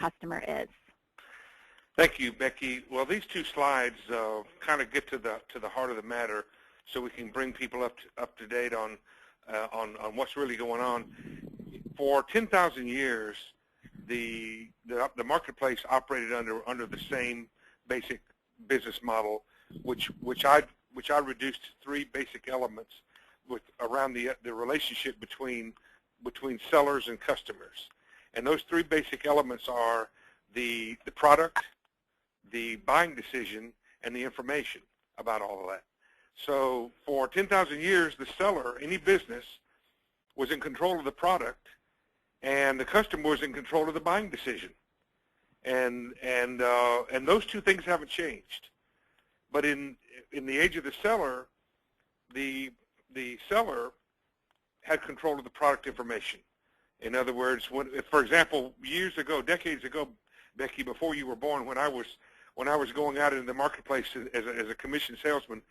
customer is. Thank you, Becky. Well, these two slides kind of get to the heart of the matter, so we can bring people up to date on what's really going on. For 10,000 years, the marketplace operated under the same basic business model, which I reduced to three basic elements around the relationship between sellers and customers. And those three basic elements are the product, the buying decision, and the information about all of that. So for 10,000 years, the seller, any business, was in control of the product, and the customer was in control of the buying decision. And those two things haven't changed. But in the age of the seller, the seller had control of the product information. In other words, for example, years ago, decades ago, Becky, before you were born, when I was going out into the marketplace as a commissioned salesman,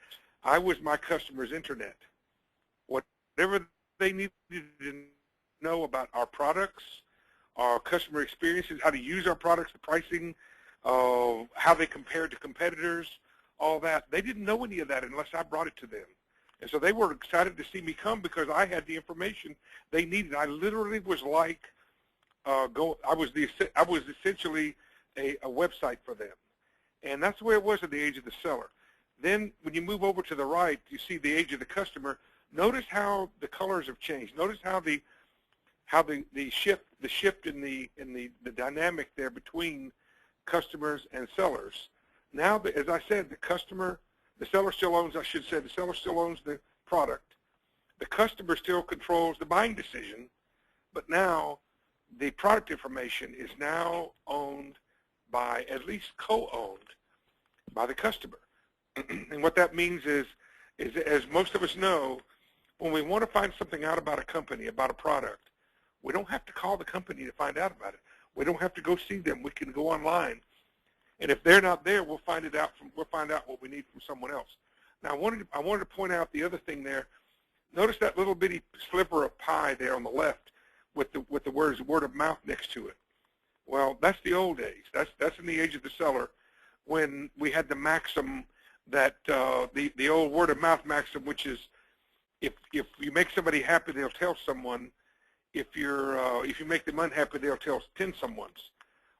I was my customer's internet. Whatever they needed to know about our products, our customer experiences, how to use our products, the pricing, how they compared to competitors, all that. They didn't know any of that unless I brought it to them. And so they were excited to see me come because I had the information they needed. I literally was like, I was essentially a website for them. And that's the way it was in the age of the seller. Then when you move over to the right, you see the age of the customer. Notice how the colors have changed. Notice how the shift in the dynamic there between customers and sellers. Now, as I said, the seller still owns, I should say, the seller still owns the product. The customer still controls the buying decision, but now the product information is now owned by, at least co-owned, by the customer. And what that means is, as most of us know, when we want to find something out about a company, about a product, we don't have to call the company to find out about it. We don't have to go see them. We can go online. And if they're not there, we'll find out what we need from someone else. Now, I wanted to point out the other thing there. Notice that little bitty sliver of pie there on the left with the words word of mouth next to it. Well, that's the old days. That's in the age of the seller, when we had the maxim that the old word of mouth maxim, which is if you make somebody happy, they'll tell someone. If you make them unhappy, they'll tell 10 someones.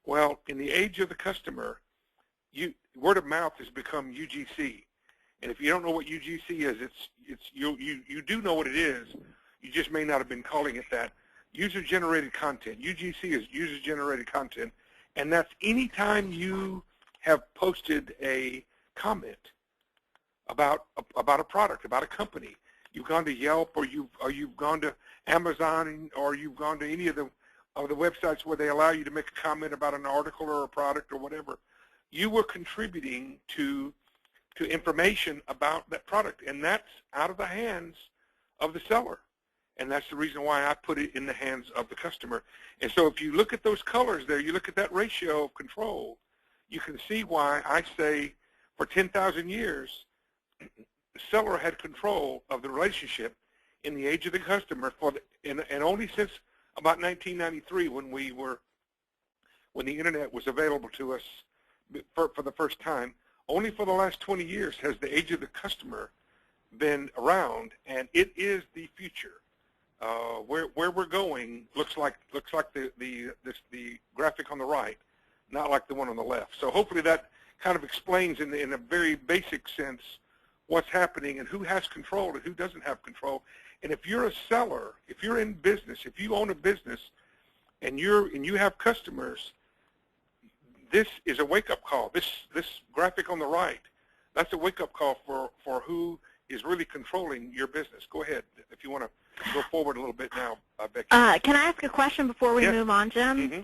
Well, in the age of the customer, word of mouth has become UGC, and if you don't know what UGC is, you do know what it is. You just may not have been calling it that. User-generated content. UGC is user-generated content, and that's any time you have posted a comment about a product, about a company. You've gone to Yelp, or you've gone to Amazon, or you've gone to any of the websites where they allow you to make a comment about an article or a product or whatever. You were contributing to information about that product, and that's out of the hands of the seller. And that's the reason why I put it in the hands of the customer. And so if you look at those colors there, you look at that ratio of control, you can see why I say for 10,000 years, the seller had control of the relationship in the age of the customer, and only since about 1993, when the internet was available to us for the first time, only for the last 20 years has the age of the customer been around, and it is the future. Where we're going looks like the graphic on the right, not like the one on the left. So hopefully that kind of explains in a very basic sense what's happening and who has control and who doesn't have control. And if you're a seller, if you're in business, if you own a business, and you have customers, this is a wake-up call. This graphic on the right, that's a wake-up call for who is really controlling your business. Go ahead if you want to go forward a little bit now, Becky. Can I ask a question before we Yes. move on, Jim? Mm-hmm.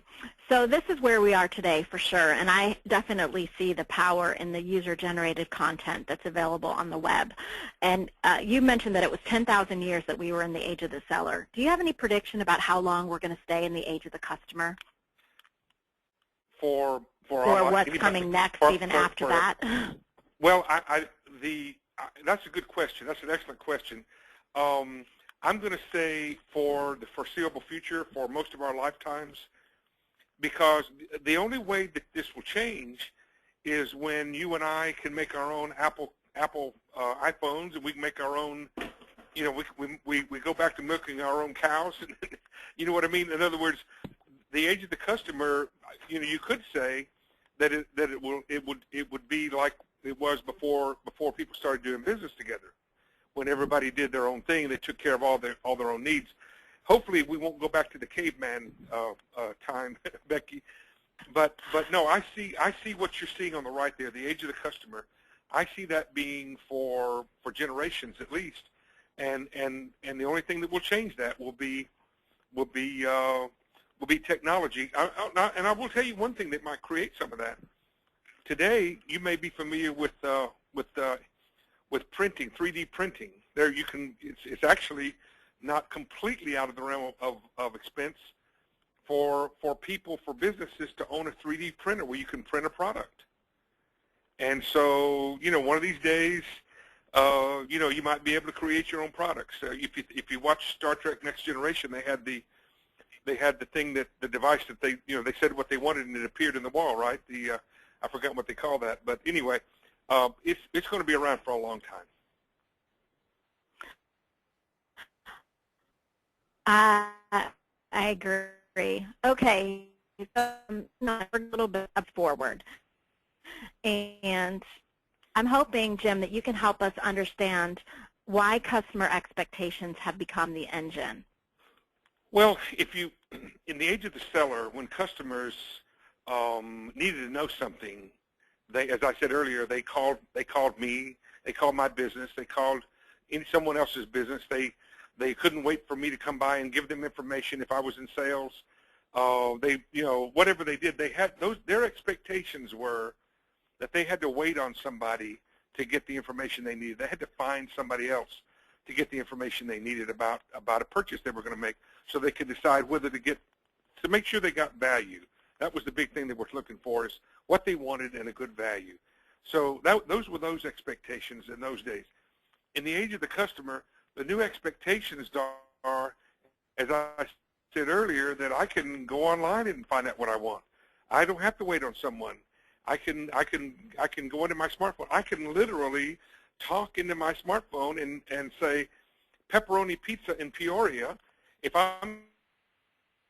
So this is where we are today for sure, and I definitely see the power in the user-generated content that's available on the web. And you mentioned that it was 10,000 years that we were in the age of the seller. Do you have any prediction about how long we're going to stay in the age of the customer? For what's coming next, even after that? Well, that's a good question. That's an excellent question. I'm going to say for the foreseeable future, for most of our lifetimes, because the only way that this will change is when you and I can make our own Apple iPhones, and we can make our own. You know, we go back to milking our own cows, and you know what I mean. In other words, the age of the customer. You know, you could say that it would be like it was before people started doing business together, when everybody did their own thing. They took care of all their own needs. Hopefully, we won't go back to the caveman time, Becky. But no, I see what you're seeing on the right there. The age of the customer. I see that being for generations at least. And the only thing that will change that will be technology. And I will tell you one thing that might create some of that. Today, you may be familiar with printing, 3D printing. There, you can. It's actually not completely out of the realm of expense for people, for businesses to own a 3D printer where you can print a product. And so, you know, one of these days, you know, you might be able to create your own products. If you watch Star Trek Next Generation, they had the thing, that the device that they said what they wanted and it appeared in the wall, right? I forgot what they call that, but anyway, it's going to be around for a long time. I agree. Okay, now a little bit forward, and I'm hoping, Jim, that you can help us understand why customer expectations have become the engine. Well, in the age of the seller, when customers needed to know something, as I said earlier, they called me, they called my business, they called someone else's business. They couldn't wait for me to come by and give them information if I was in sales. Whatever they did, they had their expectations were that they had to wait on somebody to get the information they needed. They had to find somebody else to get the information they needed about a purchase they were going to make, so they could decide whether to make sure they got value. That was the big thing they were looking for, is what they wanted and a good value. So those were those expectations in those days. In the age of the customer, the new expectations are, as I said earlier, that I can go online and find out what I want. I don't have to wait on someone. I can go into my smartphone. I can literally talk into my smartphone and say, pepperoni pizza in Peoria. If I'm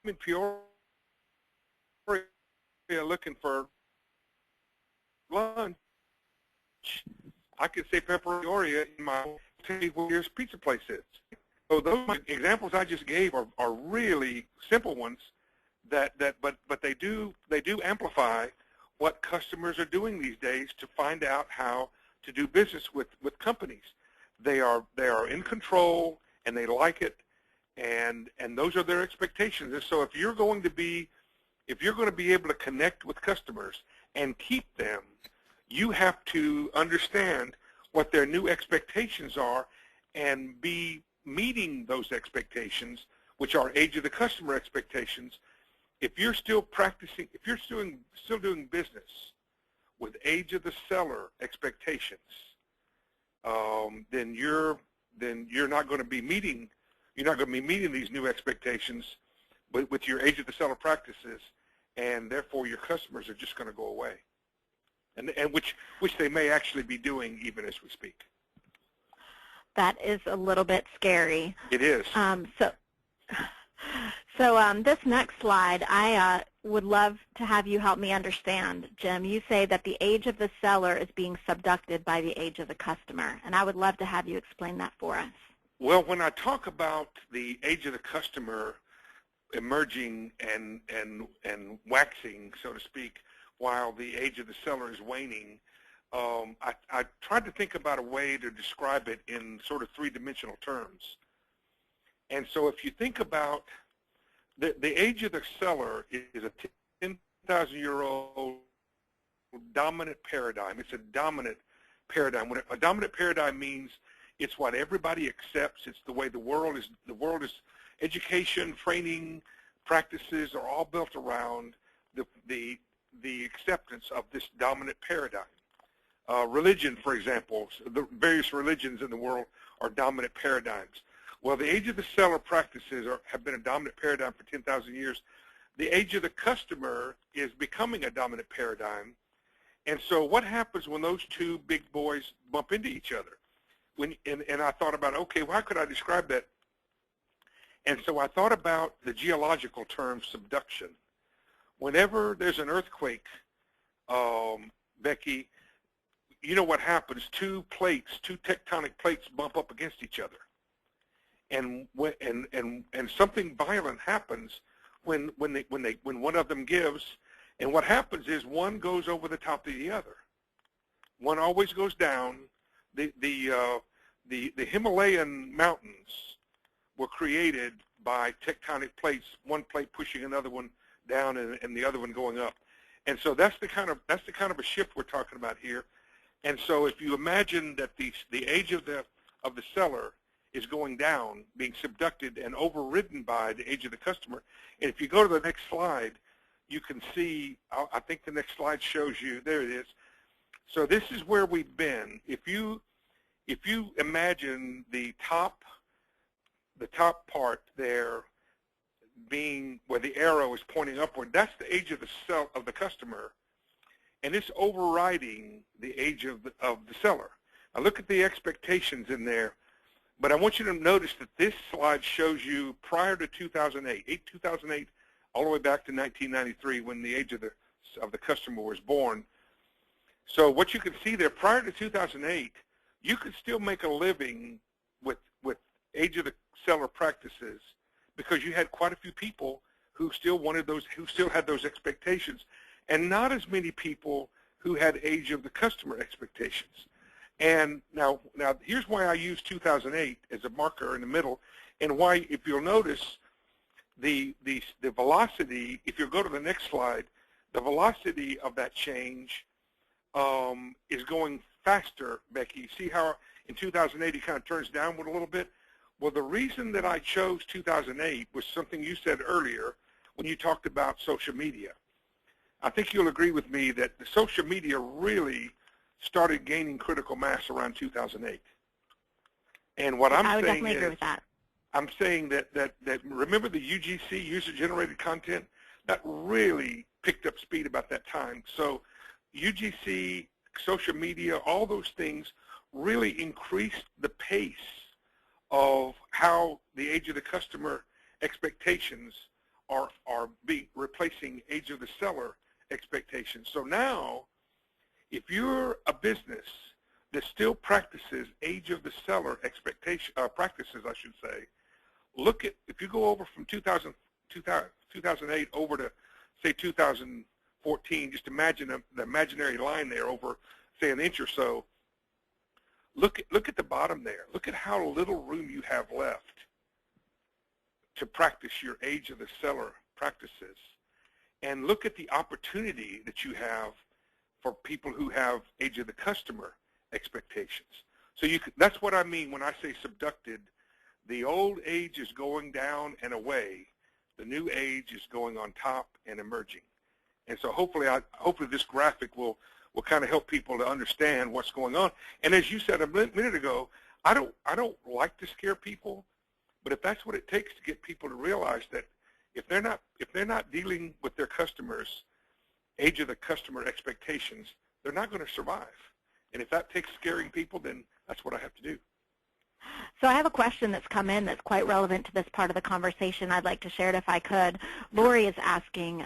in Peoria looking for lunch, I could say pepperoni Peoria in my where your pizza place is. So those examples I just gave are really simple ones but they do amplify what customers are doing these days to find out how to do business with companies. They are in control, and they like it, and those are their expectations. And so if you're going to be able to connect with customers and keep them, you have to understand what their new expectations are and be meeting those expectations, which are age of the customer expectations. If you're still practicing, if you're still doing business with age of the seller expectations, then you're not going to be meeting these new expectations with your age of the seller practices, and therefore your customers are just going to go away, and which they may actually be doing even as we speak. That is a little bit scary. It is. So this next slide, I would love to have you help me understand. Jim, you say that the age of the seller is being subducted by the age of the customer, and I would love to have you explain that for us. Well, when I talk about the age of the customer emerging and waxing, so to speak, while the age of the seller is waning, I tried to think about a way to describe it in sort of three-dimensional terms. And so if you think about the age of the seller is a 10,000-year-old dominant paradigm. It's a dominant paradigm. When a dominant paradigm means it's what everybody accepts. It's the way the world is. The world is education, training, practices are all built around the acceptance of this dominant paradigm. Religion, for example, the various religions in the world are dominant paradigms. Well, the age of the seller practices have been a dominant paradigm for 10,000 years. the age of the customer is becoming a dominant paradigm. And so what happens when those two big boys bump into each other? And I thought about, okay, well, how could I describe that? And so I thought about the geological term subduction. Whenever there's an earthquake, Becky, you know what happens? Two tectonic plates bump up against each other. And something violent happens when one of them gives, and what happens is one goes over the top of the other. One always goes down. The Himalayan mountains were created by tectonic plates, one plate pushing another one down and the other one going up. And so that's the kind of a shift we're talking about here. And so if you imagine that the age of the seller is going down, being subducted and overridden by the age of the customer. And if you go to the next slide, you can see, I think the next slide shows you, there it is. So this is where we've been. If you imagine the top part there being where the arrow is pointing upward, that's the age of the customer, and it's overriding the age of the seller. Now look at the expectations in there. But I want you to notice that this slide shows you prior to 2008, 2008 all the way back to 1993 when the age of the customer was born. So what you can see there, prior to 2008, you could still make a living with age of the seller practices because you had quite a few people who still had those expectations, and not as many people who had age of the customer expectations. And now here's why I use 2008 as a marker in the middle, and why, if you'll notice, the velocity, if you go to the next slide, the velocity of that change is going faster, Becky. You see how in 2008 it kind of turns downward a little bit? Well, the reason that I chose 2008 was something you said earlier when you talked about social media. I think you'll agree with me that the social media really started gaining critical mass around 2008. And what I would definitely agree with that. I'm saying that remember the UGC, user-generated content, that really picked up speed about that time. So UGC, social media, all those things really increased the pace of how the age of the customer expectations are replacing age of the seller expectations. So now, if you're a business that still practices age of the seller practices, I should say, look at, if you go over from 2008 over to, say, 2014, just imagine the imaginary line there over, say, an inch or so. Look at the bottom there. Look at how little room you have left to practice your age of the seller practices. And look at the opportunity that you have for people who have age of the customer expectations. So that's what I mean when I say subducted. The old age is going down and away. The new age is going on top and emerging. And so hopefully this graphic will kind of help people to understand what's going on. And as you said a minute ago, I don't like to scare people, but if that's what it takes to get people to realize that if they're not dealing with their customers' age of the customer expectations, they're not going to survive. And if that takes scaring people, then that's what I have to do. So I have a question that's come in that's quite relevant to this part of the conversation. I'd like to share it if I could. Lori is asking,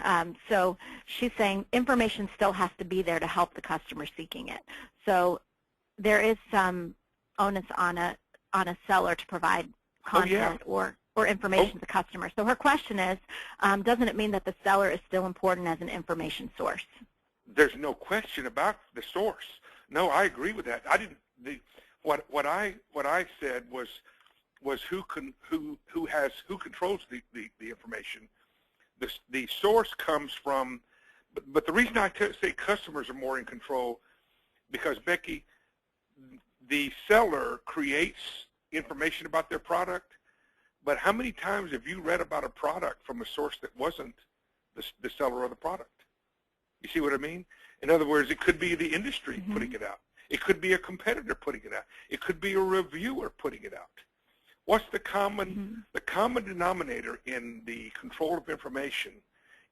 so she's saying information still has to be there to help the customer seeking it. So there is some onus on a seller to provide content or information to the customer. So her question is, doesn't it mean that the seller is still important as an information source? There's no question about the source. No, I agree with that. What I said was who controls the information. The source comes from, but the reason I say customers are more in control, because Becky, the seller creates information about their product, but how many times have you read about a product from a source that wasn't the seller of the product? You see what I mean? In other words, it could be the industry putting it out. It could be a competitor putting it out. It could be a reviewer putting it out. What's the common denominator in the control of information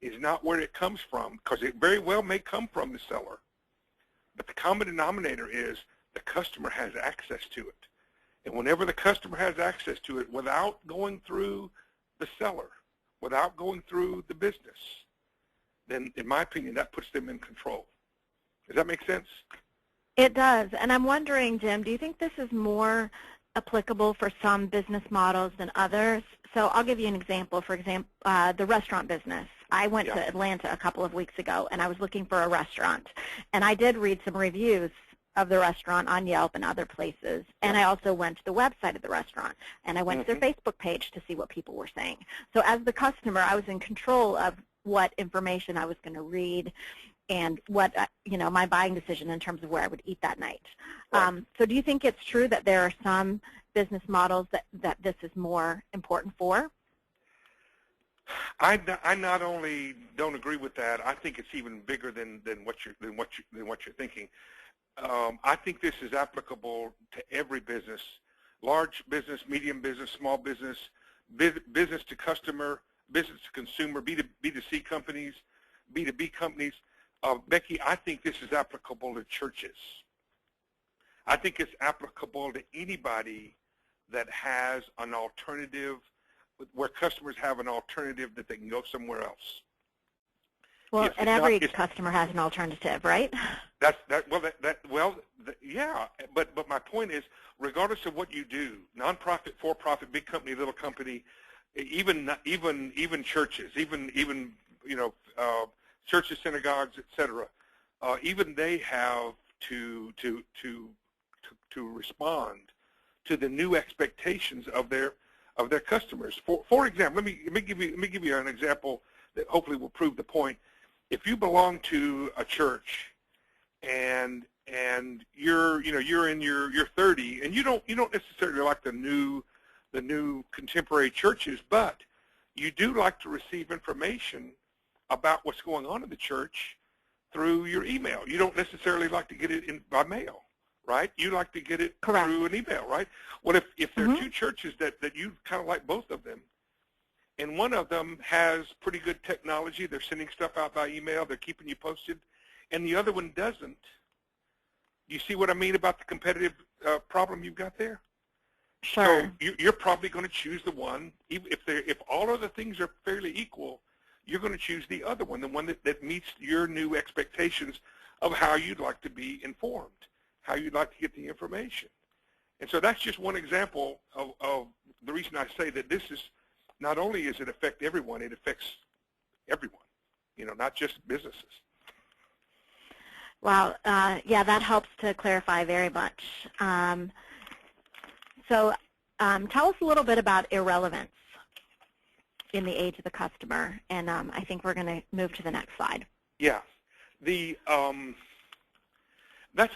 is not where it comes from, because it very well may come from the seller. But the common denominator is the customer has access to it. And whenever the customer has access to it without going through the seller, without going through the business, then in my opinion, that puts them in control. Does that make sense? It does. And I'm wondering, Jim, do you think this is more applicable for some business models than others? So I'll give you an example. For example, the restaurant business. I went to Atlanta a couple of weeks ago, and I was looking for a restaurant. And I did read some reviews of the restaurant on Yelp and other places. And I also went to the website of the restaurant, and I went to their Facebook page to see what people were saying. So as the customer, I was in control of what information I was going to read and what, my buying decision in terms of where I would eat that night. Right. So do you think it's true that there are some business models that this is more important for? I not only don't agree with that, I think it's even bigger than what you're thinking. I think this is applicable to every business, large business, medium business, small business, business to customer, business to consumer, B2C companies, B2B companies. Becky, I think this is applicable to churches. I think it's applicable to anybody that has an alternative, where customers have an alternative that they can go somewhere else. Well, and every customer has an alternative, right? Yeah. But my point is, regardless of what you do, nonprofit, for-profit, big company, little company, even churches, even churches, synagogues, etc. Even they have to respond to the new expectations of their customers. For example, let me give you an example that hopefully will prove the point. If you belong to a church and you're in your 30 and you don't necessarily like the new contemporary churches, but you do like to receive information about what's going on in the church through your email. You don't necessarily like to get it by mail, right? You like to get it through an email, right? Well, if there are two churches that you kind of like both of them, and one of them has pretty good technology, they're sending stuff out by email, they're keeping you posted, and the other one doesn't, you see what I mean about the competitive problem you've got there? Sure. So you're probably going to choose the one, if all other things are fairly equal, you're going to choose the other one, the one that meets your new expectations of how you'd like to be informed, how you'd like to get the information. And so that's just one example of the reason I say that this is, not only does it affect everyone, it affects everyone, not just businesses. Wow. Yeah, that helps to clarify very much. So tell us a little bit about irrelevance in the age of the customer, and I think we're going to move to the next slide. Yeah. That's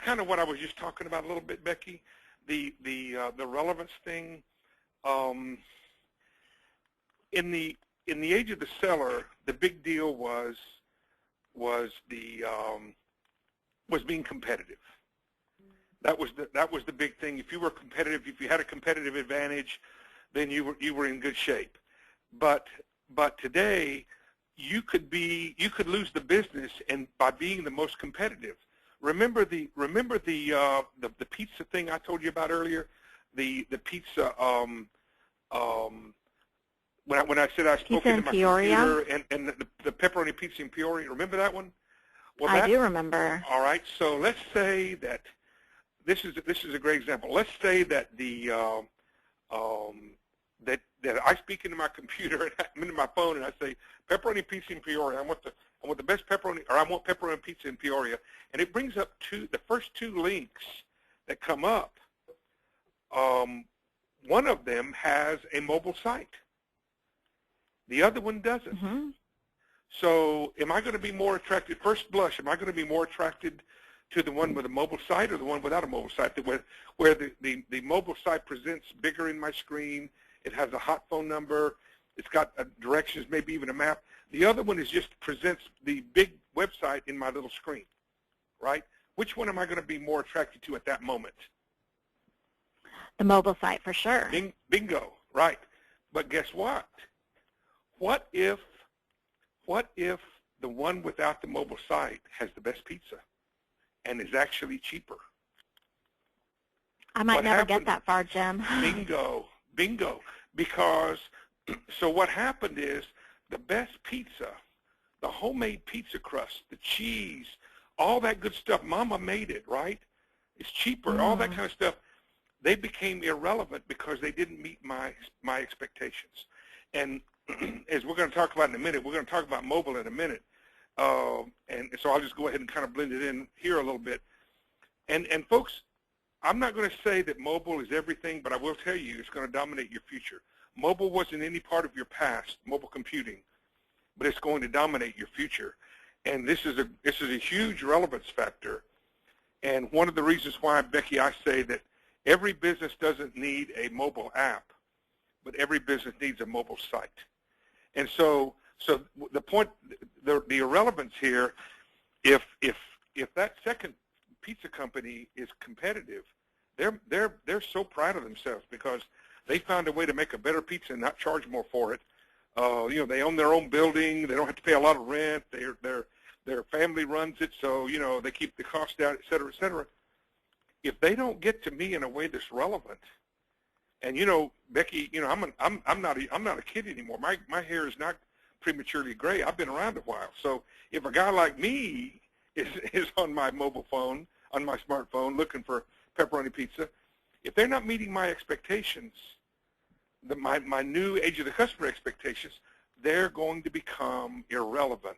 kind of what I was just talking about a little bit, Becky. The relevance thing. In the age of the seller, the big deal was being competitive. That was the big thing. If you were competitive, if you had a competitive advantage, then you were in good shape. But today, you could lose the business and by being the most competitive. Remember the pizza thing I told you about earlier, the pizza. When I said I spoke into my computer and the pepperoni pizza in Peoria, remember that one? Well, I do remember. All right. So let's say that this is a great example. Let's say that that I speak into my computer and I'm into my phone and I say pepperoni pizza in Peoria. I want the best pepperoni, or I want pepperoni pizza in Peoria, and it brings up the first two links that come up. One of them has a mobile site. The other one doesn't. Mm-hmm. So am I going to be more attracted, first blush, am I going to be more attracted to the one with a mobile site or the one without a mobile site, where the mobile site presents bigger in my screen, it has a hot phone number, it's got directions, maybe even a map. The other one just presents the big website in my little screen, right? Which one am I going to be more attracted to at that moment? The mobile site, for sure. Bingo, right. But guess what? What if what if the one without the mobile site has the best pizza and is actually cheaper? I might never get that far, Jim. Bingo, bingo. Because, so what happened is the best pizza, the homemade pizza crust, the cheese, all that good stuff, Mama made it, right? It's cheaper, all that kind of stuff. They became irrelevant because they didn't meet my expectations. And as we're going to talk about in a minute, we're going to talk about mobile in a minute. And so I'll just go ahead and kind of blend it in here a little bit. And folks, I'm not going to say that mobile is everything, but I will tell you it's going to dominate your future. Mobile wasn't any part of your past, mobile computing, but it's going to dominate your future. And this is a huge relevance factor. And one of the reasons why, Becky, I say that every business doesn't need a mobile app, but every business needs a mobile site. And so the point, the irrelevance here, if that second pizza company is competitive, they're so proud of themselves because they found a way to make a better pizza and not charge more for it. You know, they own their own building. They don't have to pay a lot of rent. Their family runs it, so you know they keep the cost down, et cetera, et cetera. If they don't get to me in a way that's relevant, and you know, Becky, you know, I'm not a kid anymore. My hair is not prematurely gray. I've been around a while. So if a guy like me is on my mobile phone, on my smartphone, looking for pepperoni pizza, if they're not meeting my expectations, my new age of the customer expectations, they're going to become irrelevant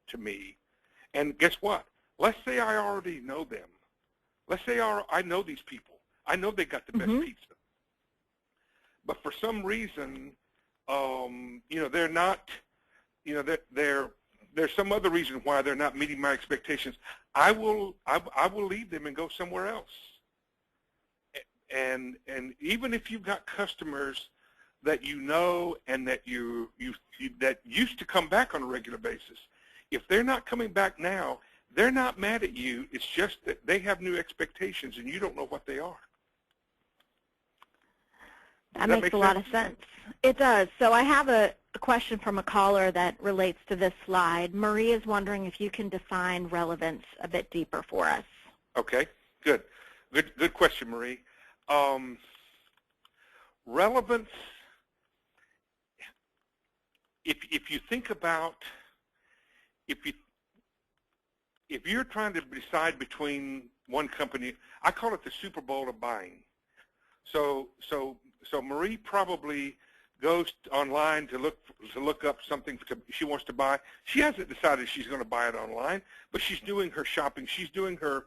to me. And guess what? Let's say I already know them. Let's say I know these people. I know they got the best pizza. But for some reason, you know, they're not, you know, there's some other reason why they're not meeting my expectations. I will leave them and go somewhere else. And even if you've got customers that you know and that that used to come back on a regular basis, if they're not coming back now, they're not mad at you. It's just that they have new expectations and you don't know what they are. That makes a lot of sense. It does. So I have a question from a caller that relates to this slide. Marie is wondering if you can define relevance a bit deeper for us. Okay, good question, Marie. Relevance, if you think about, if you're trying to decide between one company, I call it the Super Bowl of buying. So Marie probably goes online to look up something she wants to buy. She hasn't decided she's going to buy it online, but she's doing her shopping. She's doing her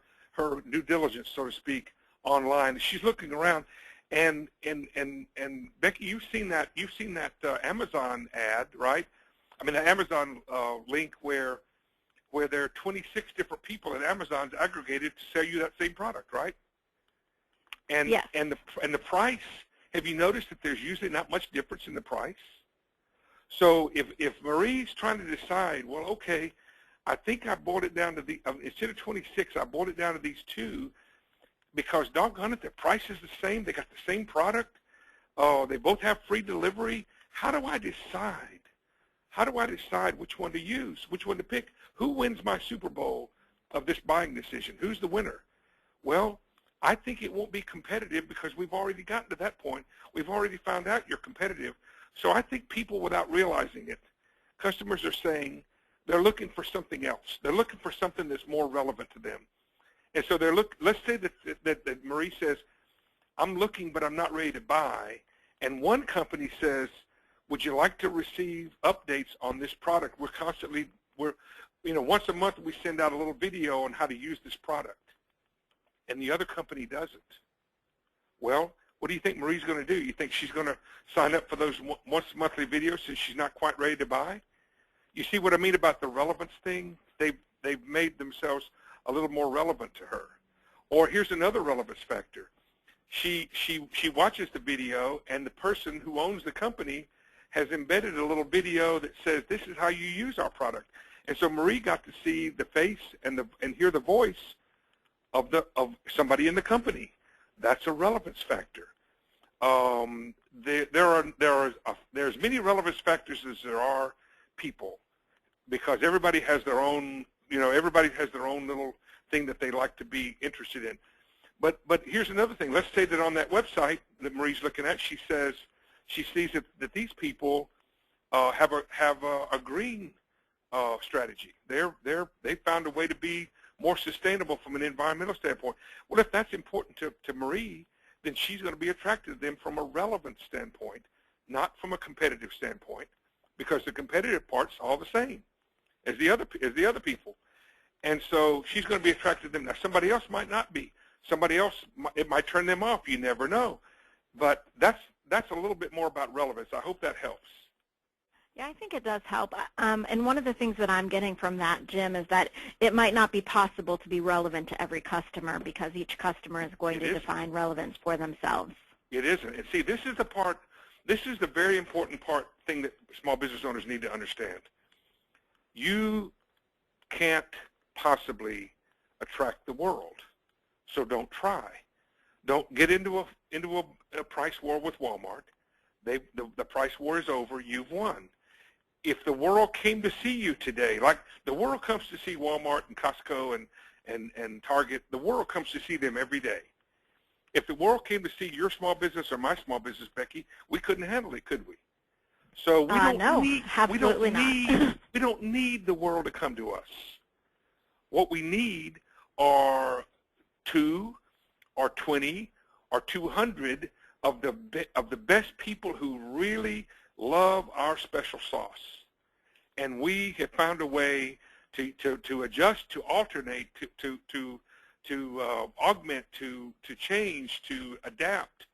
due diligence, so to speak, online. She's looking around, and Becky, you've seen that Amazon ad, right? I mean, the Amazon link where there are 26 different people at Amazon's aggregated to sell you that same product, right? And yes. and the price. Have you noticed that there's usually not much difference in the price? So if Marie's trying to decide, well, okay, I think I boiled it down to instead of 26, I boiled it down to these two, because doggone it, the price is the same. They got the same product. They both have free delivery. How do I decide? How do I decide which one to use, which one to pick? Who wins my Super Bowl of this buying decision? Who's the winner? Well, I think it won't be competitive because we've already gotten to that point. We've already found out you're competitive. So I think people, without realizing it, customers are saying they're looking for something else. They're looking for something that's more relevant to them. And so let's say that Marie says, I'm looking, but I'm not ready to buy. And one company says, would you like to receive updates on this product? Once a month we send out a little video on how to use this product. And the other company doesn't. Well, what do you think Marie's going to do? You think she's going to sign up for those once monthly videos since she's not quite ready to buy? You see what I mean about the relevance thing? They've made themselves a little more relevant to her. Or here's another relevance factor. She watches the video, and the person who owns the company has embedded a little video that says, this is how you use our product. And so Marie got to see the face and hear the voice of somebody in the company. That's a relevance factor. There's many relevance factors as there are people. because everybody has their own, everybody has their own little thing that they like to be interested in. But here's another thing. Let's say that on that website that Marie's looking at, she says she sees that these people have a green strategy. They found a way to be more sustainable from an environmental standpoint. Well, if that's important to Marie, then she's going to be attracted to them from a relevant standpoint, not from a competitive standpoint, because the competitive part's all the same as the other people. And so she's going to be attracted to them. Now, somebody else might not be. Somebody else, it might turn them off. You never know. But that's a little bit more about relevance. I hope that helps. Yeah, I think it does help. And one of the things that I'm getting from that, Jim, is that it might not be possible to be relevant to every customer because each customer is going to define relevance for themselves. It isn't. And see, this is the very important thing that small business owners need to understand. You can't possibly attract the world, so don't try. Don't get into a price war with Walmart. The price war is over. You've won. If the world came to see you today, like the world comes to see Walmart and Costco and Target, the world comes to see them every day. If the world came to see your small business or my small business, Becky, we couldn't handle it, could we? So we don't need the world to come to us. What we need are 2 or 20 or 200 of the best people who really love our special sauce. And we have found a way to adjust, to alternate, to augment, to change, to adapt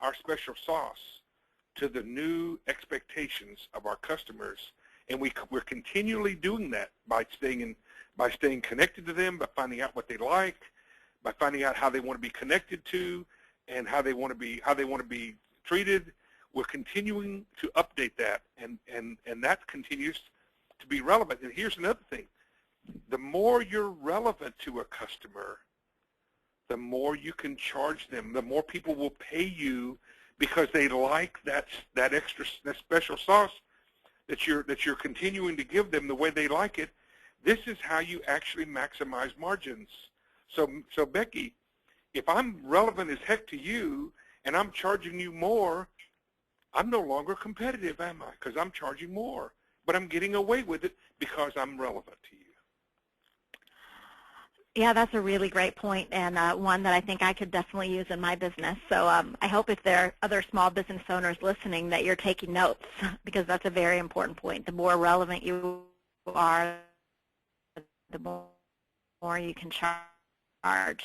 our special sauce to the new expectations of our customers. And we're continually doing that by staying connected to them, by finding out what they like, by finding out how they want to be connected to, and how they want to be treated. We're continuing to update that, and that continues to be relevant. And here's another thing. The more you're relevant to a customer, the more you can charge them. The more people will pay you because they like that special sauce that you're continuing to give them the way they like it. This is how you actually maximize margins. So Becky, if I'm relevant as heck to you and I'm charging you more, I'm no longer competitive, am I? Because I'm charging more. But I'm getting away with it because I'm relevant to you. Yeah, that's a really great point, and one that I think I could definitely use in my business. So I hope if there are other small business owners listening that you're taking notes, because that's a very important point. The more relevant you are, the more you can charge. I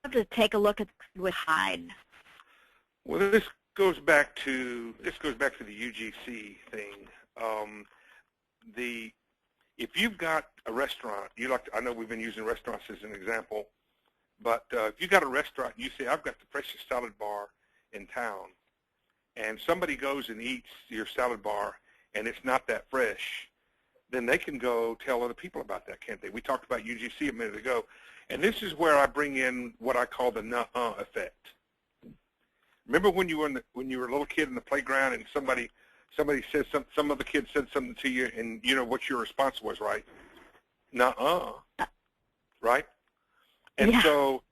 have to take a look at with Hyde. Well, this goes back to the UGC thing. If you've got a restaurant, I know we've been using restaurants as an example, but if you got a restaurant and you say, I've got the freshest salad bar in town, and somebody goes and eats your salad bar and it's not that fresh, then they can go tell other people about that, can't they? We talked about UGC a minute ago, and this is where I bring in what I call the nuh-uh effect. Remember when you were a little kid in the playground and somebody said some other kid said something to you, and you know what your response was, right? Nuh-uh, right? And yeah. so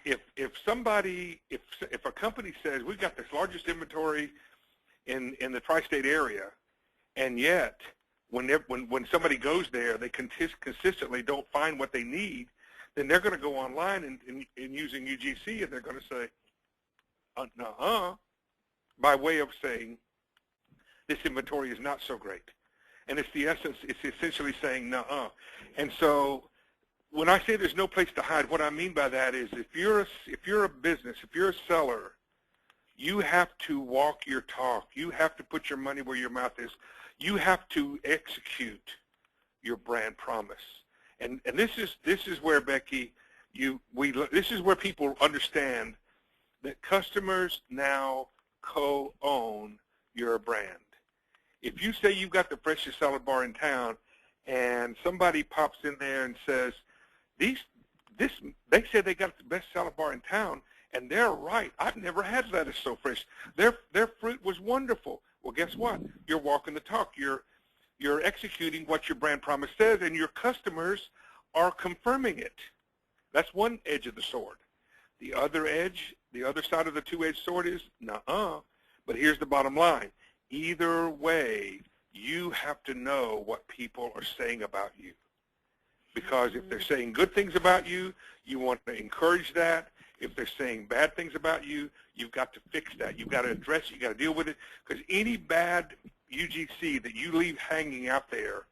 if a company says we've got the largest inventory in the tri-state area, and yet when somebody goes there, they consistently don't find what they need, then they're going to go online and using UGC, and they're going to say, nuh-uh, by way of saying, this inventory is not so great. And it's essentially saying nuh-uh. And so when I say there's no place to hide, what I mean by that is if you're a business, if you're a seller, you have to walk your talk. You have to put your money where your mouth is. You have to execute your brand promise. And this is where, Becky, this is where people understand that customers now co-own your brand. If you say you've got the freshest salad bar in town, and somebody pops in there and says, they say they got the best salad bar in town, and they're right. I've never had lettuce so fresh. Their fruit was wonderful. Well, Well, guess what? You're walking the talk. You're executing what your brand promise says, and your customers are confirming it. That's one edge of the sword. The other edge, the other side of the two-edged sword is, nuh-uh. But here's the bottom line. Either way, you have to know what people are saying about you. Because if they're saying good things about you, you want to encourage that. If they're saying bad things about you, you've got to fix that. You've got to address it. You've got to deal with it. Because any bad UGC that you leave hanging out there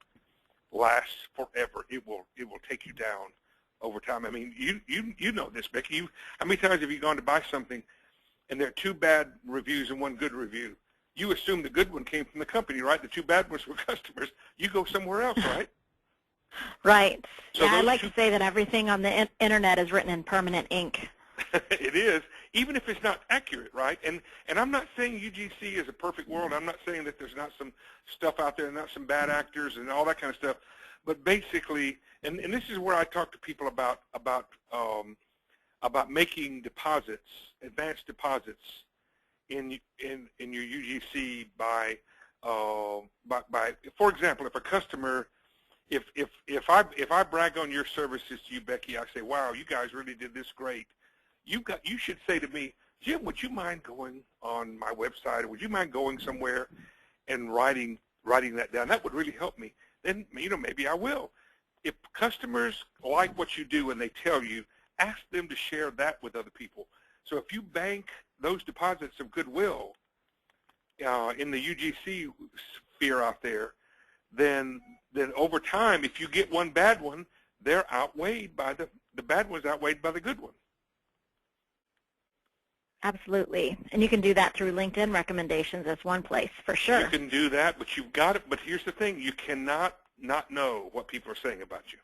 lasts forever. It will take you down over time. I mean, you know this, Becky. How many times have you gone to buy something and there are 2 bad reviews and 1 good review? You assume the good one came from the company, right? The 2 bad ones were customers. You go somewhere else, right? Right. So yeah, I like to say that everything on the internet is written in permanent ink. It is, even if it's not accurate, right? And I'm not saying UGC is a perfect world. I'm not saying that there's not some stuff out there, not some bad actors and all that kind of stuff. But basically, and this is where I talk to people about making deposits, advanced deposits in your UGC by for example, if a customer, if I brag on your services to you, Becky, I say, wow, you guys really did this great. You should say to me, Jim, would you mind going on my website, or would you mind going somewhere and writing that down? That would really help me. Then, maybe I will. If customers like what you do and they tell you, ask them to share that with other people. So if you bank those deposits of goodwill in the UGC sphere out there, then over time, if you get one bad one, they're outweighed by the bad one's outweighed by the good one. Absolutely. And you can do that through LinkedIn recommendations as one place, for sure. You can do that, but you've got it. But here's the thing. You cannot not know what people are saying about you,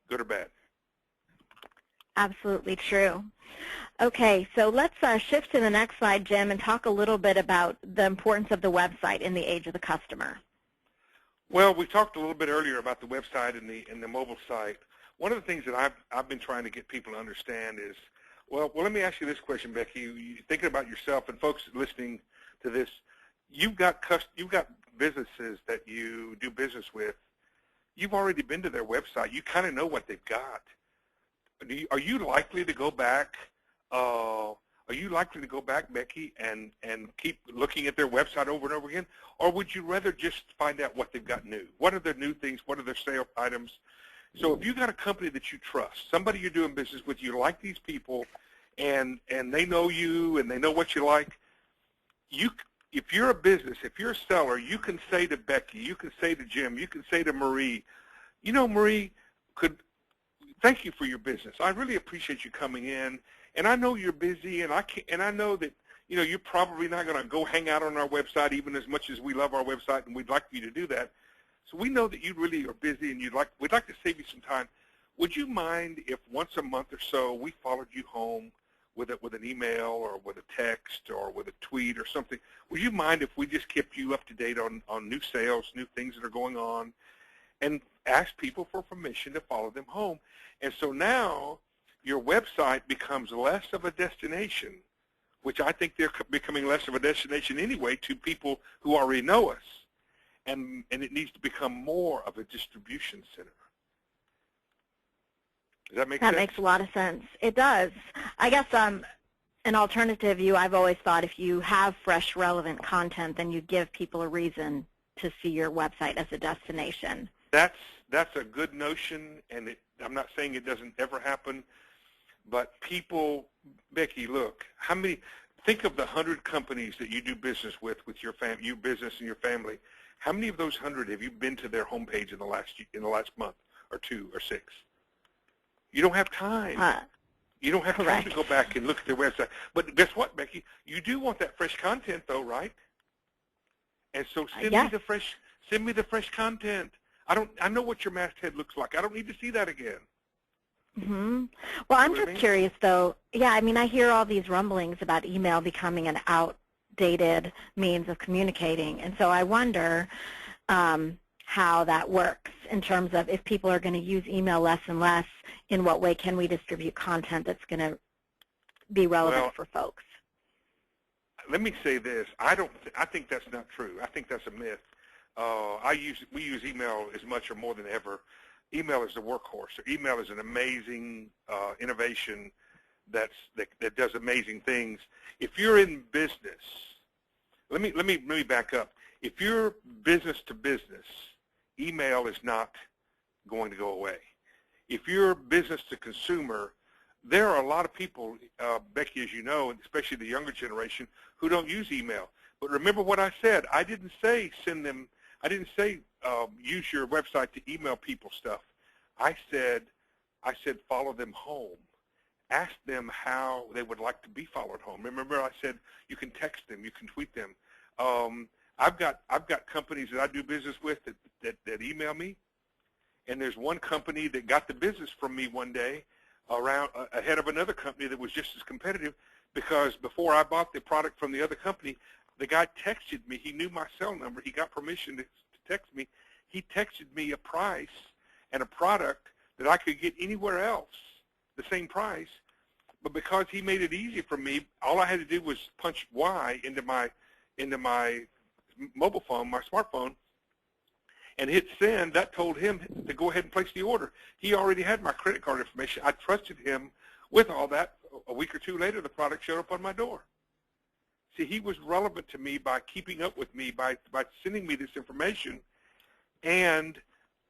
good or bad. Absolutely true. Okay, so let's shift to the next slide, Jim, and talk a little bit about the importance of the website in the age of the customer. Well, we talked a little bit earlier about the website and the mobile site. One of the things that I've been trying to get people to understand is, well, let me ask you this question, Becky. You thinking about yourself, and folks listening to this, you've got businesses that you do business with. You've already been to their website. You kind of know what they've got. Are you likely to go back? Becky, and keep looking at their website over and over again, or would you rather just find out what they've got new? What are their new things? What are their sale items? So if you got a company that you trust, somebody you're doing business with, you like these people, and they know you and they know what you like, if you're a business, if you're a seller, you can say to Becky, you can say to Jim, you can say to Marie, Marie, thank you for your business. I really appreciate you coming in, and I know you're busy, and I know that you're probably not going to go hang out on our website even as much as we love our website, and we'd like for you to do that. So we know that you really are busy, and we'd like to save you some time. Would you mind if once a month or so we followed you home with an email or with a text or with a tweet or something? Would you mind if we just kept you up to date on new sales, new things that are going on, and ask people for permission to follow them home? And so now your website becomes less of a destination, which I think they're becoming less of a destination anyway to people who already know us. And it needs to become more of a distribution center. Does that make sense? That makes a lot of sense. It does. I guess an alternative view, I've always thought, if you have fresh, relevant content, then you give people a reason to see your website as a destination. That's a good notion, and I'm not saying it doesn't ever happen, but people, Becky, look, think of the 100 companies that you do business with your business and your family. How many of those 100 have you been to their homepage in the last month or 2 or 6? You don't have time. You don't have time to go back and look at their website. But guess what, Becky? You do want that fresh content, though, right? And so send me the fresh content. I know what your masthead looks like. I don't need to see that again. Mm-hmm. Well, I'm just curious, though. Yeah, I mean, I hear all these rumblings about email becoming an outdated means of communicating, and so I wonder how that works in terms of if people are going to use email less and less, in what way can we distribute content that's going to be relevant for folks? let me say this. I think that's not true. I think that's a myth. We use email as much or more than ever. Email is the workhorse. Email is an amazing innovation that does amazing things. If you're in business, let me back up. If you're business to business, email is not going to go away. If you're business to consumer, there are a lot of people, Becky, as you know, and especially the younger generation, who don't use email. But remember what I said. I didn't say send them. I didn't say use your website to email people stuff. I said follow them home. Ask them how they would like to be followed home. Remember, I said you can text them, you can tweet them. I've got companies that I do business with that email me, and there's one company that got the business from me one day ahead of another company that was just as competitive, because before I bought the product from the other company, the guy texted me. He knew my cell number. He got permission to text me. He texted me a price and a product that I could get anywhere else, the same price. But because he made it easy for me, all I had to do was punch Y into my mobile phone, my smartphone, and hit send. That told him to go ahead and place the order. He already had my credit card information. I trusted him with all that. A week or two later, the product showed up on my door. See, he was relevant to me by keeping up with me, by sending me this information, and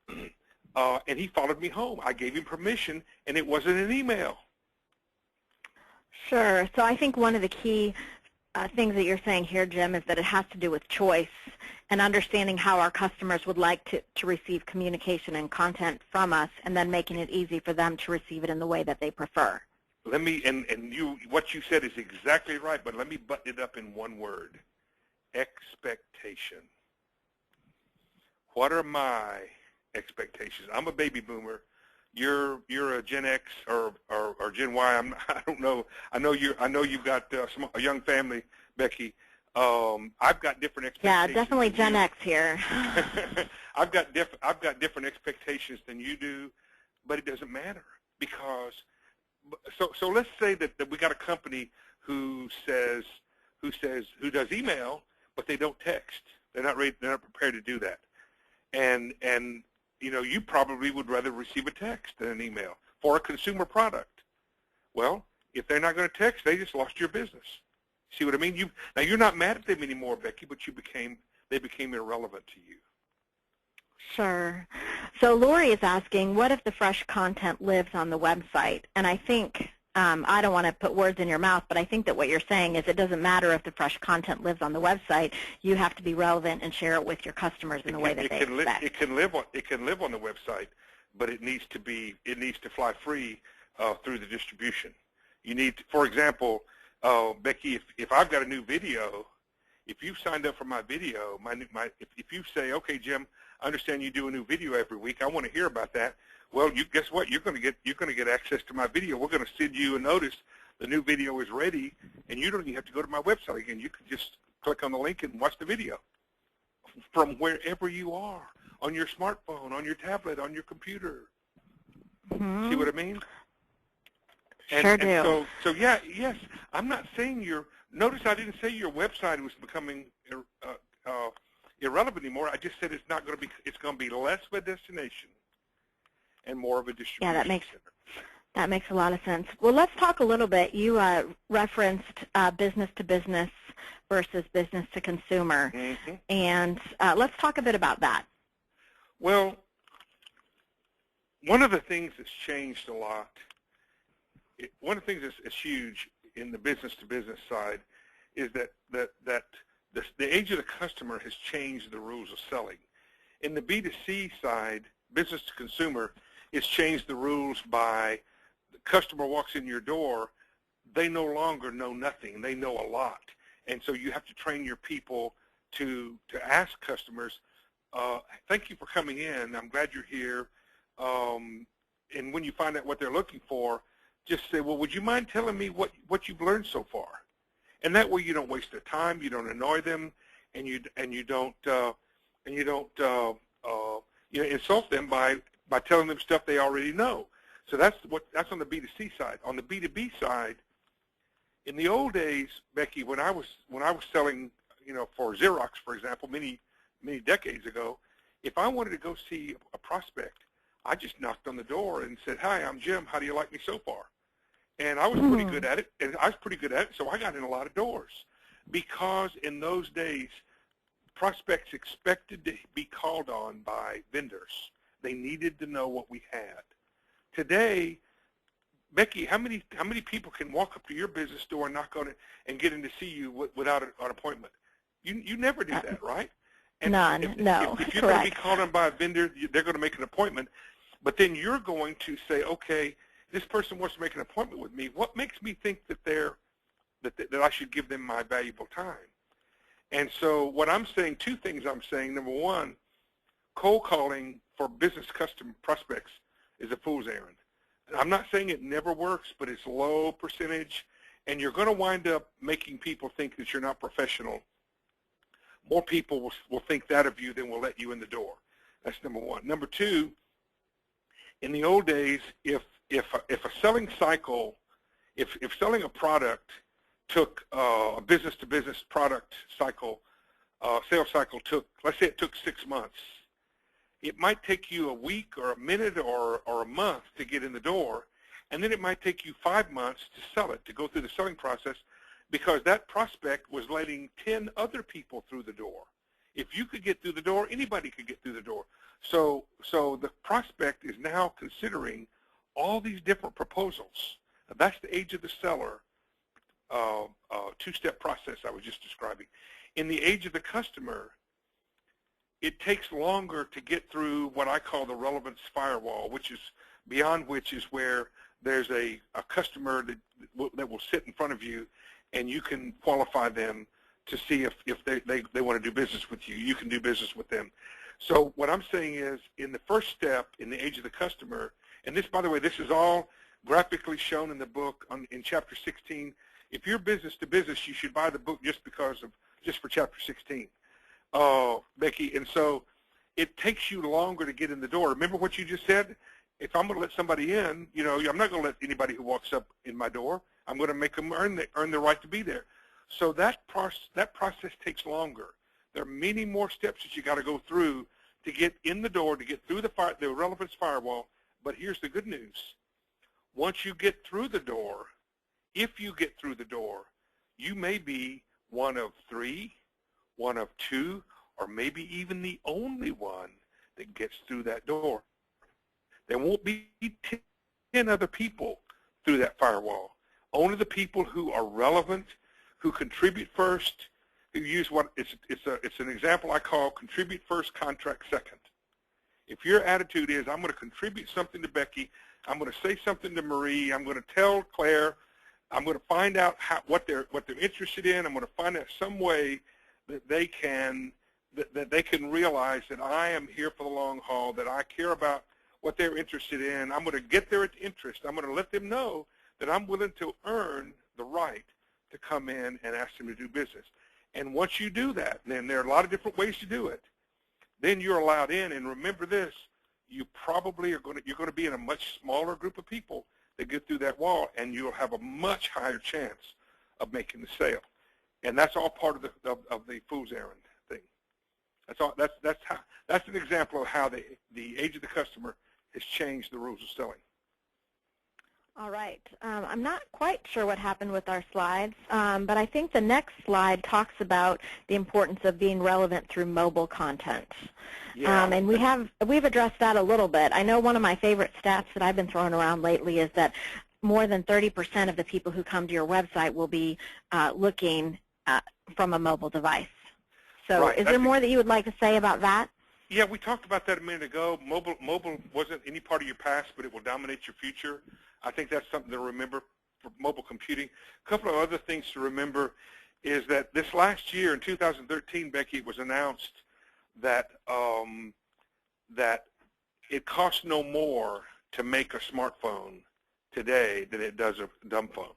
he followed me home. I gave him permission, and it wasn't an email. Sure. So I think one of the key things that you're saying here, Jim, is that it has to do with choice and understanding how our customers would like to receive communication and content from us, and then making it easy for them to receive it in the way that they prefer. Let me, what you said is exactly right, but let me button it up in one word: expectation. What are my expectations? I'm a baby boomer. You're a Gen X or Gen Y. I don't know. I know you've got a young family, Becky. I've got different expectations. Yeah, definitely Gen X here. I've got different expectations than you do, but it doesn't matter, because so let's say that we got a company who does email, but they don't text. They're not prepared to do that. And you probably would rather receive a text than an email for a consumer product. Well, if they're not going to text, they just lost your business. See what I mean? Now you're not mad at them anymore, Becky, but they became irrelevant to you. Sure. So Lori is asking, what if the fresh content lives on the website? And I think, I don't want to put words in your mouth, but I think that what you're saying is it doesn't matter if the fresh content lives on the website. You have to be relevant and share it with your customers in the way that they expect. It can live on the website, but it needs to fly free through the distribution. You need, for example, Becky, if I've got a new video, if you've signed up for my video, if you say, okay, Jim, I understand you do a new video every week. I want to hear about that. Well, guess what? You're going to get access to my video. We're going to send you a notice. The new video is ready, and you don't even have to go to my website again. You can just click on the link and watch the video from wherever you are, on your smartphone, on your tablet, on your computer. Mm-hmm. See what I mean? Sure do. So yeah, yes. I'm not saying notice I didn't say your website was becoming irrelevant anymore. I just said it's going to be less of a destination and more of a distribution. Yeah, that makes a lot of sense. Well, let's talk a little bit. You referenced business to business versus business to consumer, mm-hmm. And let's talk a bit about that. Well, one of the things that's changed a lot, one of the things that's huge in the business to business side is that the age of the customer has changed the rules of selling. In the B2C side, business to consumer, it's changed the rules by the customer walks in your door, they no longer know nothing, they know a lot. And so you have to train your people to ask customers, thank you for coming in, I'm glad you're here. And when you find out what they're looking for, just say, well, would you mind telling me what you've learned so far? And that way you don't waste their time, you don't annoy them, and you don't insult them by telling them stuff they already know. So that's on the B2C side. On the B2B side, In the old days, Becky, when I was selling, for Xerox, for example, many decades ago, if I wanted to go see a prospect, I just knocked on the door and said, "Hi, I'm Jim. How do you like me so far?" And I was pretty good at it, so I got in a lot of doors, because in those days, prospects expected to be called on by vendors. They needed to know what we had. Today, Becky, how many people can walk up to your business door and knock on it and get in to see you without an appointment? You never do that, right? And none. No, if you're correct. going to be called on by a vendor, they're going to make an appointment, but then you're going to say, okay, this person wants to make an appointment with me. What makes me think that that I should give them my valuable time? And so what I'm saying, two things I'm saying. Number one, cold calling for business customer prospects is a fool's errand. I'm not saying it never works, but it's low percentage, and you're going to wind up making people think that you're not professional. More people will think that of you than will let you in the door. That's number one. Number two, in the old days, if a selling cycle, if selling a product took a business-to-business product cycle, sales cycle took, let's say it took 6 months, it might take you a week or a minute or a month to get in the door, and then it might take you 5 months to sell it, to go through the selling process, because that prospect was letting 10 other people through the door. If you could get through the door, anybody could get through the door. So the prospect is now considering all these different proposals. Now, that's the age of the seller, two-step process I was just describing. In the age of the customer, it takes longer to get through what I call the relevance firewall, which is where there's a customer that will sit in front of you, and you can qualify them to see if they want to do business with you. You can do business with them. So what I'm saying is, in the first step, in the age of the customer, and this, by the way, this is all graphically shown in the book in chapter 16. If you're business to business, you should buy the book just for chapter 16, Becky. And so it takes you longer to get in the door. Remember what you just said? If I'm going to let somebody in, I'm not going to let anybody who walks up in my door. I'm going to make them earn the right to be there. So that process takes longer. There are many more steps that you got to go through to get in the door, to get through the relevance firewall. But here's the good news. Once you get through the door, if you get through the door, you may be one of 3, one of 2, or maybe even the only one that gets through that door. There won't be 10 other people through that firewall. Only the people who are relevant, who contribute first, who use it's an example I call contribute first, contract second. If your attitude is, I'm going to contribute something to Becky, I'm going to say something to Marie, I'm going to tell Claire, I'm going to find out what they're interested in, I'm going to find out some way that they can realize that I am here for the long haul, that I care about what they're interested in. I'm going to get their interest. I'm going to let them know that I'm willing to earn the right to come in and ask them to do business. And once you do that, then there are a lot of different ways to do it. Then you're allowed in, and remember this, you probably you're going to be in a much smaller group of people that get through that wall, and you'll have a much higher chance of making the sale. And that's all part of the fool's errand thing. That's all. That's an example of how the age of the customer has changed the rules of selling. All right. I'm not quite sure what happened with our slides, but I think the next slide talks about the importance of being relevant through mobile content. Yeah. And we've addressed that a little bit. I know one of my favorite stats that I've been throwing around lately is that more than 30% of the people who come to your website will be looking from a mobile device. So right. Is there more that you would like to say about that? Yeah, we talked about that a minute ago. Mobile wasn't any part of your past, but it will dominate your future. I think that's something to remember for mobile computing. A couple of other things to remember is that this last year in 2013, Becky, it was announced that that it costs no more to make a smartphone today than it does a dumb phone.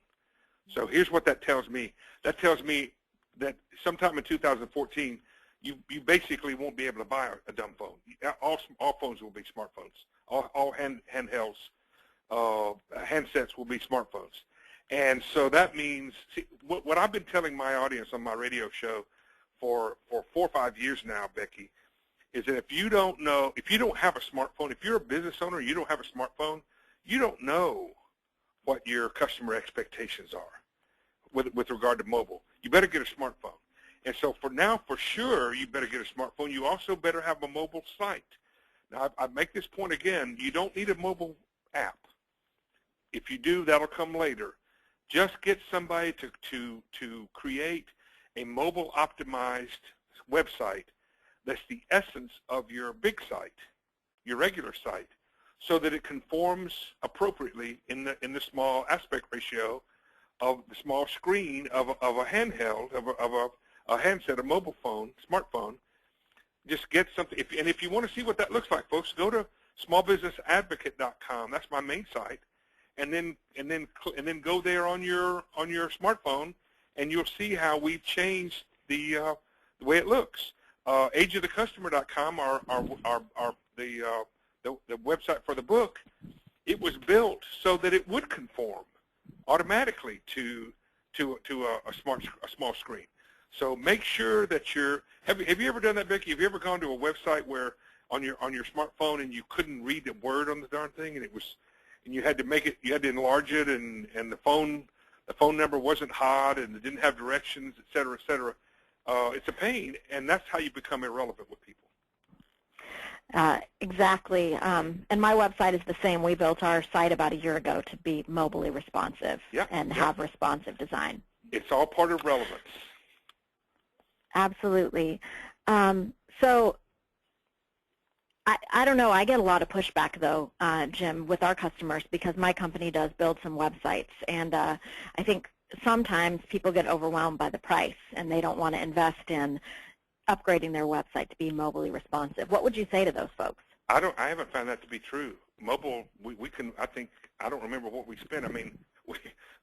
So here's what that tells me. That tells me that sometime in 2014, you basically won't be able to buy a dumb phone. All phones will be smartphones. All handhelds, handsets will be smartphones. And so that means, see, what I've been telling my audience on my radio show for 4 or 5 years now, Becky, is that if you don't have a smartphone, if you're a business owner and you don't have a smartphone, you don't know what your customer expectations are with regard to mobile. You better get a smartphone. And so for sure, you better get a smartphone. You also better have a mobile site. Now, I make this point again, you don't need a mobile app. If you do, that'll come later. Just get somebody to create a mobile optimized website that's the essence of your big site, your regular site, so that it conforms appropriately in the small aspect ratio of the small screen of a handheld, of a handset, a mobile phone, smartphone. Just get something, and if you want to see what that looks like, folks, go to smallbusinessadvocate.com. That's my main site, and then go there on your smartphone, and you'll see how we've changed the way it looks. Ageofthecustomer.com, the website for the book, it was built so that it would conform automatically to a small screen. So make sure that have you ever done that, Becky? Have you ever gone to a website where on your smartphone and you couldn't read the word on the darn thing, and you had to enlarge it, and the phone number wasn't hot, and it didn't have directions, et cetera, et cetera. It's a pain, and that's how you become irrelevant with people. Exactly. And my website is the same. We built our site about a year ago to be mobilely responsive and have responsive design. It's all part of relevance. Absolutely. So I don't know. I get a lot of pushback, though, Jim, with our customers, because my company does build some websites. And I think sometimes people get overwhelmed by the price, and they don't want to invest in upgrading their website to be mobilely responsive. What would you say to those folks? I haven't found that to be true. Mobile, we can. I don't remember what we spent. I mean,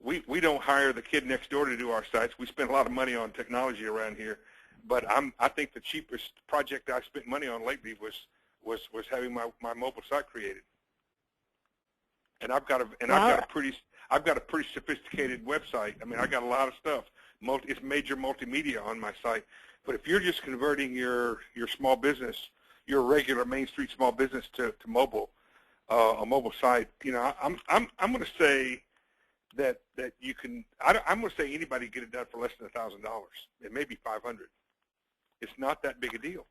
we don't hire the kid next door to do our sites. We spend a lot of money on technology around here. But I think the cheapest project I spent money on lately was having my mobile site created. And I've got a pretty sophisticated website. I mean, I got a lot of stuff. It's major multimedia on my site. But if you're just converting your small business, your regular Main Street small business to mobile, a mobile site, I'm going to say that you can. I'm going to say anybody get it done for less than $1,000. It may be $500. It's not that big a deal.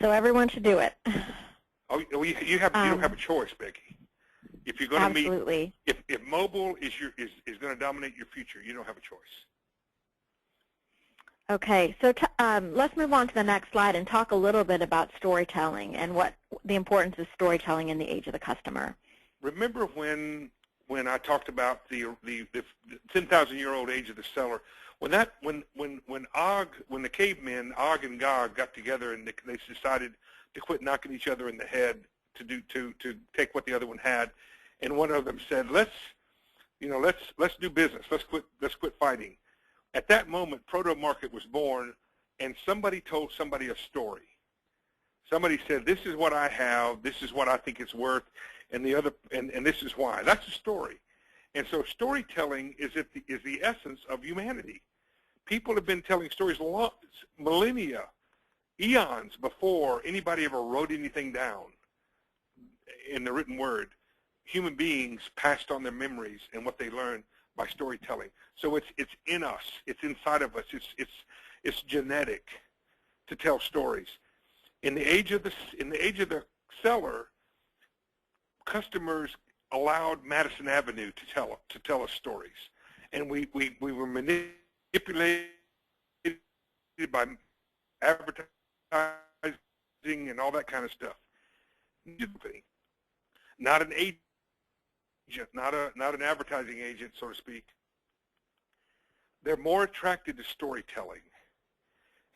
So everyone should do it. Oh, you don't have a choice, Becky. If you're going to meet, if mobile is going to dominate your future, you don't have a choice. Okay, so let's move on to the next slide and talk a little bit about storytelling and what the importance of storytelling in the age of the customer. Remember when I talked about the 10,000-year-old age of the seller? When the cavemen, Og and Gog, got together and they decided to quit knocking each other in the head to take what the other one had, and one of them said, let's do business. Let's quit fighting. At that moment, Proto-Market was born, and somebody told somebody a story. Somebody said, this is what I have, this is what I think it's worth, and this is why. That's a story. And so storytelling is the essence of humanity. People have been telling stories millennia, eons before anybody ever wrote anything down in the written word. Human beings passed on their memories and what they learned by storytelling. So it's in us. It's inside of us. It's genetic to tell stories. In the age of the seller, customers allowed Madison Avenue to tell us stories, and we were manipulated by advertising and all that kind of stuff. Not an agent, not an advertising agent, so to speak. They're more attracted to storytelling.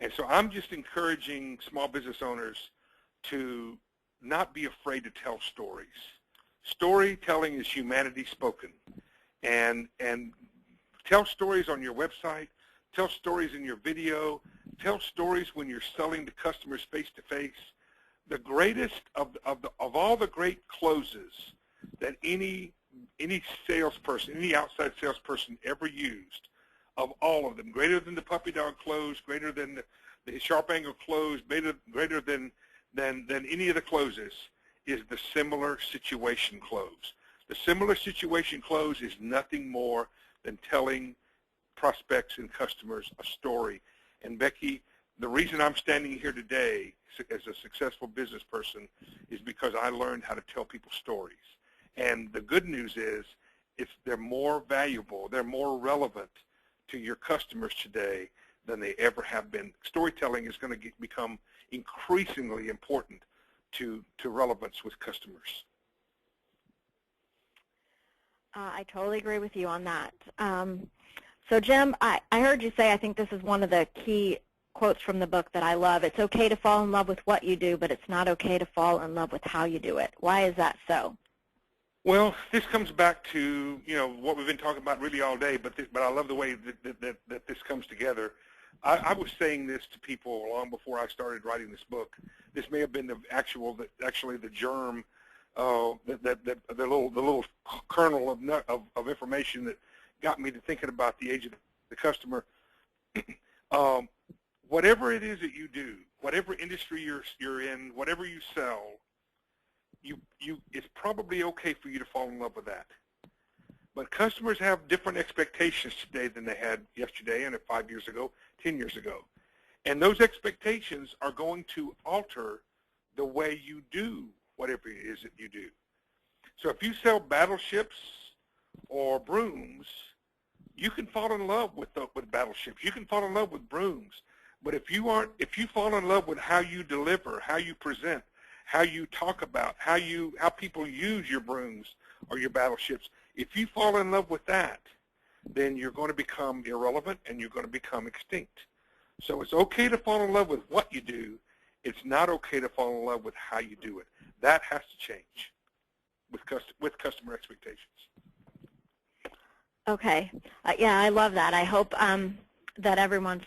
And so I'm just encouraging small business owners to not be afraid to tell stories. Storytelling is humanity spoken. And tell stories on your website, tell stories in your video, tell stories when you're selling to customers face to face. The greatest of all the great closes that any any salesperson, any outside salesperson ever used, of all of them, greater than the puppy dog close, greater than the sharp angle close, greater than any of the closes, is the similar situation close. The similar situation close is nothing more than telling prospects and customers a story. And Becky, the reason I'm standing here today as a successful business person is because I learned how to tell people stories. And the good news is they're more valuable, they're more relevant to your customers today than they ever have been. Storytelling is going to become increasingly important to relevance with customers. I totally agree with you on that. So Jim, I heard you say, I think this is one of the key quotes from the book that I love. It's okay to fall in love with what you do, but it's not okay to fall in love with how you do it. Why is that so? Well, this comes back to, what we've been talking about really all day, but I love the way that this comes together. I was saying this to people long before I started writing this book. This may have been actually the germ, the little kernel of information that got me to thinking about the age of the customer. Whatever it is that you do, whatever industry you're in, whatever you sell, it's probably okay for you to fall in love with that. But customers have different expectations today than they had yesterday and 5 years ago, 10 years ago. And those expectations are going to alter the way you do whatever it is that you do. So if you sell battleships or brooms, you can fall in love with battleships. You can fall in love with brooms. But if you fall in love with how you deliver, how you present, how you talk about, how people use your brooms or your battleships, if you fall in love with that, then you're going to become irrelevant and you're going to become extinct. So it's okay to fall in love with what you do. It's not okay to fall in love with how you do it. That has to change with customer expectations. Okay. Yeah, I love that. I hope that everyone's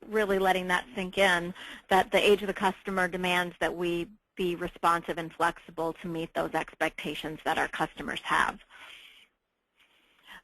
really letting that sink in, that the age of the customer demands that we be responsive and flexible to meet those expectations that our customers have.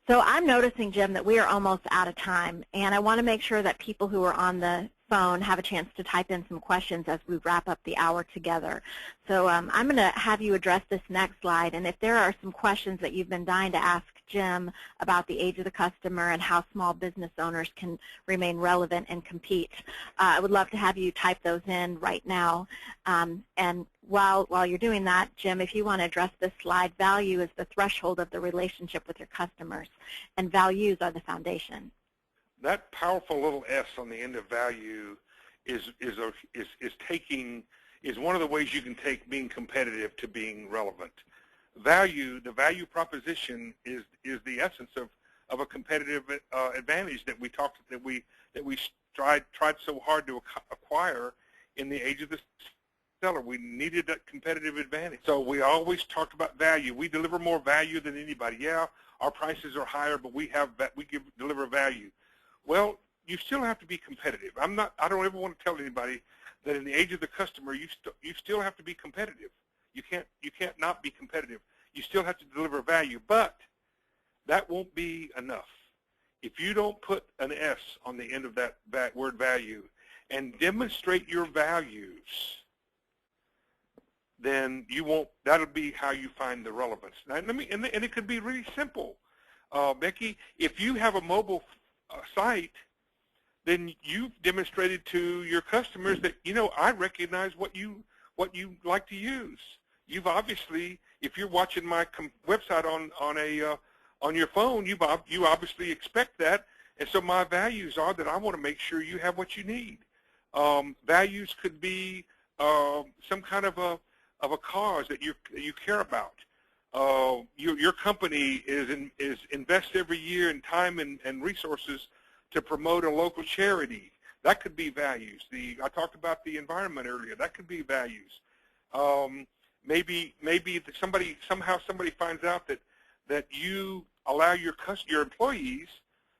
So I'm noticing, Jim, that we are almost out of time, and I want to make sure that people who are on the phone have a chance to type in some questions as we wrap up the hour together. So I'm going to have you address this next slide, and if there are some questions that you've been dying to ask Jim about the age of the customer and how small business owners can remain relevant and compete, I would love to have you type those in right now. And while you're doing that, Jim, if you want to address this slide, value is the threshold of the relationship with your customers, and values are the foundation. That powerful little S on the end of value is one of the ways you can take being competitive to being relevant. Value, the value proposition is the essence of a competitive advantage that we tried so hard to acquire in the age of the seller. We needed that competitive advantage. So we always talked about value. We deliver more value than anybody. Yeah, our prices are higher, but we deliver value. Well, you still have to be competitive. I don't ever want to tell anybody that in the age of the customer, you still have to be competitive. You can't not be competitive. You still have to deliver value, but that won't be enough. If you don't put an S on the end of that word value and demonstrate your values, then you won't. That'll be how you find the relevance. Now, and it could be really simple, Becky. If you have a mobile site, then you've demonstrated to your customers that I recognize what you like to use. You've obviously, if you're watching my website on your phone, you obviously expect that, and so my values are that I want to make sure you have what you need. Values could be some kind of a cause that you care about. Your company invests every year in time and resources to promote a local charity. That could be values. I talked about the environment earlier. That could be values. Maybe somebody finds out that you allow your employees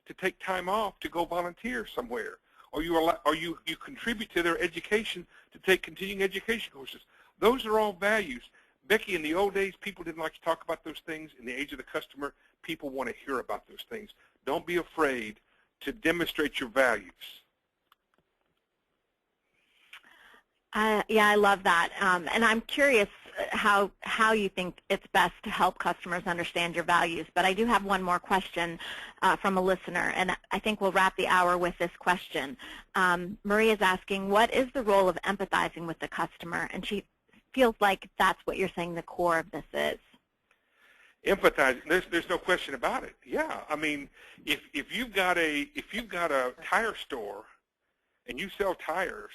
to take time off to go volunteer somewhere, or you contribute to their education to take continuing education courses. Those are all values. Becky, in the old days, people didn't like to talk about those things. In the age of the customer, people want to hear about those things. Don't be afraid to demonstrate your values. Yeah, I love that. And I'm curious how you think it's best to help customers understand your values. But I do have one more question from a listener, and I think we'll wrap the hour with this question. Marie is asking, what is the role of empathizing with the customer? And she feels like that's what you're saying the core of this is. Empathize. There's no question about it. Yeah, I mean, if you've got a tire store and you sell tires,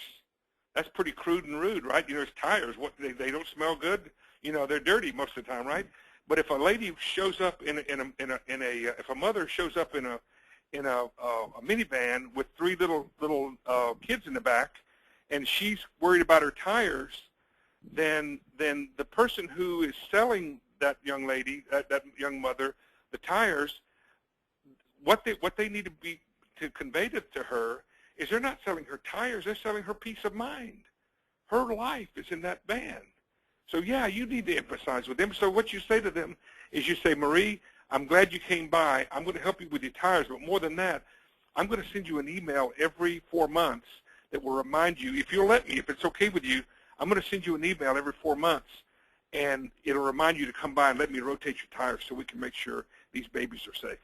that's pretty crude and rude, right? You know, it's tires. What they don't smell good. You know, they're dirty most of the time, right? But if a lady shows up if a mother shows up in a minivan with three little kids in the back, and she's worried about her tires, then the person who is selling that young lady, that young mother, the tires, what they need to convey to her is they're not selling her tires, they're selling her peace of mind. Her life is in that van. So yeah, you need to emphasize with them. So what you say to them is you say, Marie, I'm glad you came by. I'm going to help you with your tires, but more than that, I'm going to send you an email every 4 months that will remind you, if you'll let me, if it's okay with you, I'm going to send you an email every 4 months, and it'll remind you to come by and let me rotate your tires so we can make sure these babies are safe.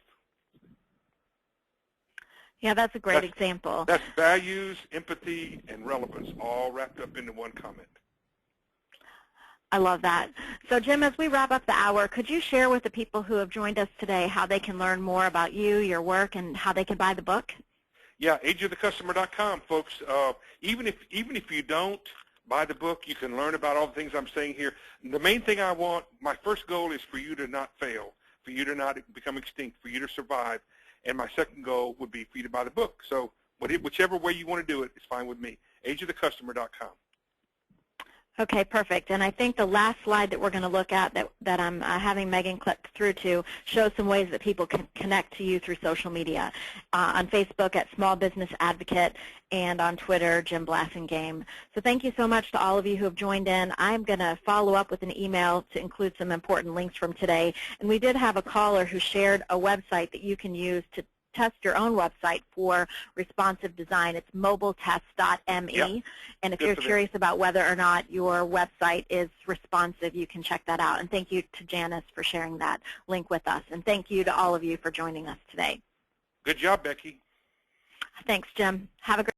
Yeah, that's a great example. That's values, empathy, and relevance all wrapped up into one comment. I love that. So, Jim, as we wrap up the hour, could you share with the people who have joined us today how they can learn more about you, your work, and how they can buy the book? Yeah, ageofthecustomer.com, folks. Even if you don't buy the book, you can learn about all the things I'm saying here. The main thing I want, my first goal is for you to not fail, for you to not become extinct, for you to survive. And my second goal would be for you to buy the book. So whichever way you want to do it is fine with me. ageofthecustomer.com. Okay, perfect. And I think the last slide that we're going to look at that I'm having Megan click through to shows some ways that people can connect to you through social media. On Facebook at Small Business Advocate and on Twitter, Jim Blasingame. So thank you so much to all of you who have joined in. I'm going to follow up with an email to include some important links from today. And we did have a caller who shared a website that you can use to test your own website for responsive design. It's mobiletest.me. Yep. And if you're curious about whether or not your website is responsive, you can check that out. And thank you to Janice for sharing that link with us. And thank you to all of you for joining us today. Good job, Becky. Thanks, Jim. Have a great